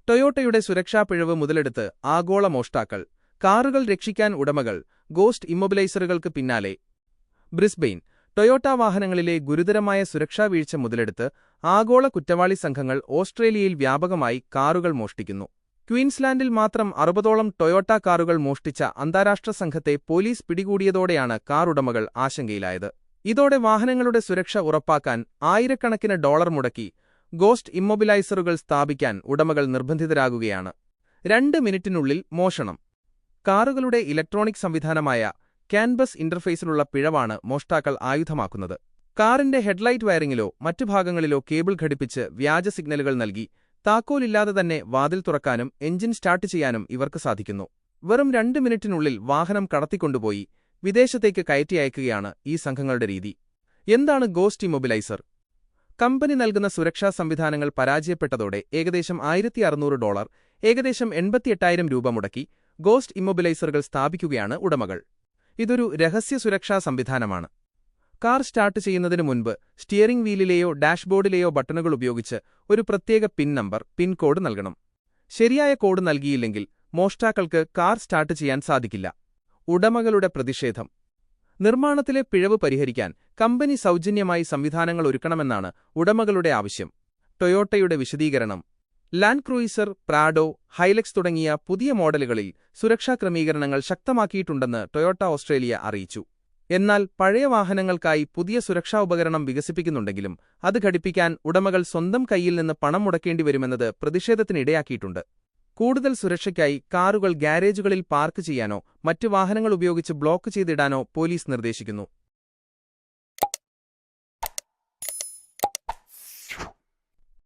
ടൊയോട്ടയുടെ സുരക്ഷാ പിഴവ് മുതലെടുത്ത് ആഗോള മോഷ്ടാക്കൾ, കാറുകൾ രക്ഷിക്കാൻ ഉടമകൾ, ഗോസ്റ്റ് ഇമ്മൊബിലൈസറുകൾക്ക് പിന്നാലെ. ബ്രിസ്ബെയിൻ. ടൊയോട്ട വാഹനങ്ങളിലെ ഗുരുതരമായ സുരക്ഷാ വീഴ്ച മുതലെടുത്ത് ആഗോള കുറ്റവാളി സംഘങ്ങൾ ഓസ്ട്രേലിയയിൽ വ്യാപകമായി കാറുകൾ മോഷ്ടിക്കുന്നു. ക്വീൻസ്ലാൻഡിൽ മാത്രം 60ഓളം ടൊയോട്ട കാറുകൾ മോഷ്ടിച്ച അന്താരാഷ്ട്ര സംഘത്തെ പോലീസ് പിടികൂടിയതോടെയാണ് കാർ ഉടമകൾ ആശങ്കയിലായത്. ഇതോടെ വാഹനങ്ങളുടെ സുരക്ഷ ഉറപ്പാക്കാൻ ആയിരക്കണക്കിന് ഡോളർ മുടക്കി ഗോസ്റ്റ് ഇമ്മൊബിലൈസറുകൾ സ്ഥാപിക്കാൻ ഉടമകൾ നിർബന്ധിതരാകുകയാണ്. 2 മിനിറ്റിനുള്ളിൽ മോഷണം. കാറുകളുടെ ഇലക്ട്രോണിക് സംവിധാനമായ ക്യാൻബസ് ഇന്റർഫേസിലുള്ള പിഴവാണ് മോഷ്ടാക്കൾ ആയുധമാക്കുന്നത്. കാറിന്റെ ഹെഡ്ലൈറ്റ് വയറിങ്ങിലോ മറ്റു ഭാഗങ്ങളിലോ കേബിൾ ഘടിപ്പിച്ച് വ്യാജ സിഗ്നലുകൾ നൽകി താക്കോലില്ലാതെ തന്നെ വാതിൽ തുറക്കാനും എഞ്ചിൻ സ്റ്റാർട്ട് ചെയ്യാനും ഇവർക്ക് സാധിക്കുന്നു. വെറും 2 മിനിറ്റിനുള്ളിൽ വാഹനം കടത്തിക്കൊണ്ടുപോയി വിദേശത്തേക്ക് കയറ്റി അയക്കുകയാണ് ഈ സംഘങ്ങളുടെ രീതി. എന്താണ് ഗോസ്റ്റ് ഇമ്മൊബിലൈസർ? കമ്പനി നൽകുന്ന സുരക്ഷാ സംവിധാനങ്ങൾ പരാജയപ്പെട്ടതോടെ ഏകദേശം $1,600, ഏകദേശം 88,000 രൂപ മുടക്കി ഗോസ്റ്റ് ഇമ്മൊബിലൈസറുകൾ സ്ഥാപിക്കുകയാണ് ഉടമകൾ. ഇതൊരു രഹസ്യ സുരക്ഷാ സംവിധാനമാണ്. കാർ സ്റ്റാർട്ട് ചെയ്യുന്നതിനു മുൻപ് സ്റ്റിയറിംഗ് വീലിലെയോ ഡാഷ്ബോർഡിലെയോ ബട്ടണുകൾ ഉപയോഗിച്ച് ഒരു പ്രത്യേക പിൻ കോഡ് നൽകണം. ശരിയായ കോഡ് നൽകിയില്ലെങ്കിൽ മോഷ്ടാക്കൾക്ക് കാർ സ്റ്റാർട്ട് ചെയ്യാൻ സാധിക്കില്ല. ഉടമകളുടെ പ്രതിഷേധം. നിർമ്മാണത്തിലെ പിഴവ് പരിഹരിക്കാൻ കമ്പനി സൗജന്യമായി സംവിധാനങ്ങൾ ഒരുക്കണമെന്നാണ് ഉടമകളുടെ ആവശ്യം. ടൊയോട്ടയുടെ വിശദീകരണം. ലാൻഡ് ക്രൂയിസർ, പ്രാഡോ, ഹൈലക്സ് തുടങ്ങിയ പുതിയ മോഡലുകളിൽ സുരക്ഷാ ക്രമീകരണങ്ങൾ ശക്തമാക്കിയിട്ടുണ്ടെന്ന് ടൊയോട്ട ഓസ്ട്രേലിയ അറിയിച്ചു. എന്നാൽ പഴയ വാഹനങ്ങൾക്കായി പുതിയ സുരക്ഷാ ഉപകരണം വികസിപ്പിക്കുന്നുണ്ടെങ്കിലും അത് ഘടിപ്പിക്കാൻ ഉടമകൾ സ്വന്തം കൈയിൽ നിന്ന് പണം മുടക്കേണ്ടിവരുമെന്നത് പ്രതിഷേധത്തിനിടയാക്കിയിട്ടുണ്ട്. കൂടുതൽ സുരക്ഷയ്ക്കായി കാറുകൾ ഗ്യാരേജുകളിൽ പാർക്ക് ചെയ്യാനോ മറ്റു വാഹനങ്ങൾ ഉപയോഗിച്ച് ബ്ലോക്ക് ചെയ്തിടാനോ പോലീസ് നിർദ്ദേശിക്കുന്നു.